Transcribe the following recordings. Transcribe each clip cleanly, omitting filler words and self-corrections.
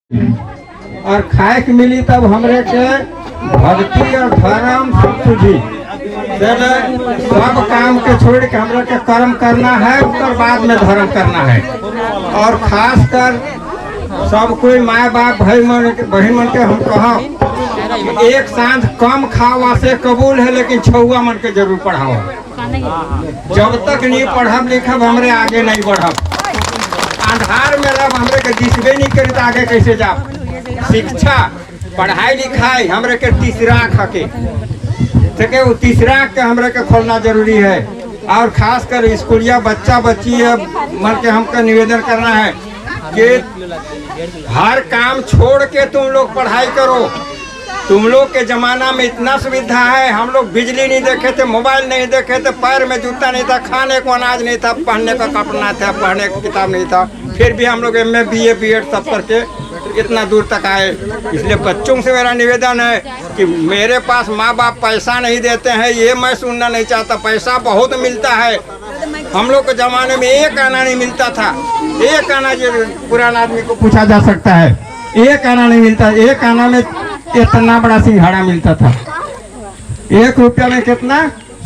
और खाए के मिली तब हमरे के भक्ति और धर्म सूझी। सब काम के छोड़ के हमरा के कर्म करना है, उसके बाद में धर्म करना है। और खास कर सब कोई माँ बाप भाई मन बहन मन के हम कहा एक सांझ कम खावा से कबूल है, लेकिन छुआ मन के जरूर पढ़ाओ। जब तक नहीं पढ़ब लिखब हमरे आगे नहीं बढ़ब। आधार में रब हमरे के दिसबे नहीं करी तो आगे कैसे जाब। शिक्षा पढ़ाई लिखाई हमरे के तीसरा खके ठीक वो तीसरा के हमरे के खोलना जरूरी है। और खास कर स्कूलिया बच्चा बच्ची मन के हमको निवेदन करना है कि हर काम छोड़ के तुम लोग पढ़ाई करो। तुम लोग के जमाना में इतना सुविधा है, हम लोग बिजली नहीं देखे थे, मोबाइल नहीं देखे थे, पैर में जूता नहीं था, खाने को अनाज नहीं था, पढ़ने का कपड़ा था, पढ़ने का किताब नहीं था, फिर भी हम लोग MA BA BEd सब करके इतना दूर तक आए। इसलिए बच्चों से मेरा निवेदन है कि मेरे पास माँ बाप पैसा नहीं देते हैं, ये मैं सुनना नहीं चाहता। पैसा बहुत मिलता है, हम लोग के ज़माने में एक आना नहीं मिलता था। एक आना जो पुराना आदमी को पूछा जा सकता है, एक आना नहीं मिलता। एक आना में इतना बड़ा सिंघाड़ा मिलता था। 1 रुपया में कितना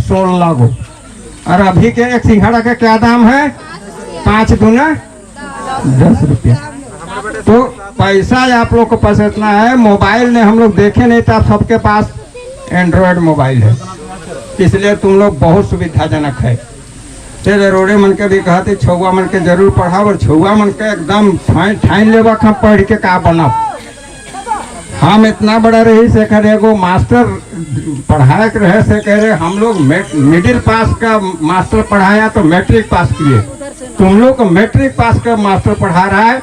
16 गो। और अभी के एक सिंघाड़ा का क्या दाम है? 5 दूना 10 रुपया। तो पैसा आप लोग को पास इतना है। मोबाइल ने हम लोग देखे नहीं था, सबके पास एंड्रॉयड मोबाइल है, इसलिए तुम लोग बहुत सुविधाजनक है। तेरे रोड़े मन के भी कहते छुआ मन के जरूर पढ़ाओ, और छुआ मन के एकदम ठाइन लेवा हम पढ़ के का बनब। हम इतना बड़ा रही से कह रहे एगो मास्टर पढ़ाए के रहे से कह रहे हम लोग मिडिल पास का मास्टर पढ़ाया तो मैट्रिक पास किए। तुम लोग को मैट्रिक पास का मास्टर पढ़ा रहा है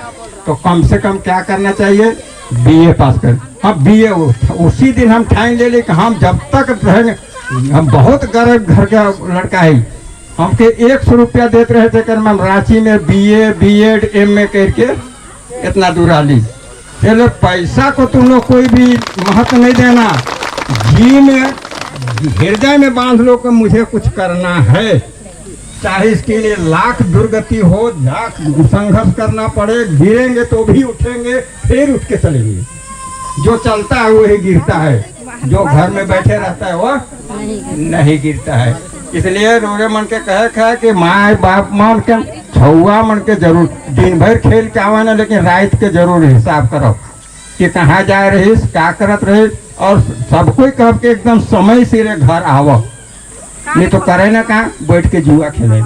तो कम से कम क्या करना चाहिए? BA पास कर। अब BA उसी दिन हम ठान ले ले कि हम जब तक रहेंगे। हम बहुत गरीब घर का लड़का है, हमके 100 रुपया देते रहे थे। कर हम रांची में BA BEd MA करके इतना दूर आ ली। चलो पैसा को तुम लोग कोई भी महत्व नहीं देना, जी में हृदय में बांध लो कि मुझे कुछ करना है। चाहे इसके लिए लाख दुर्गति हो, लाख संघर्ष करना पड़े, गिरेंगे तो भी उठेंगे, फिर उठ के चलेंगे। जो चलता है वही गिरता है, जो घर में बैठे रहता है वो नहीं गिरता है। इसलिए रोड़े मन के कहे कि माँ बाप मन के छुआ मन के जरूर दिन भर खेल के आवा ना, लेकिन रात के जरूर हिसाब करो कि कहाँ जा रही, क्या करत रही। और सब कोई कह के एकदम समय से घर आवो, नहीं तो करे ना कहाँ बैठ के जुआ खेले।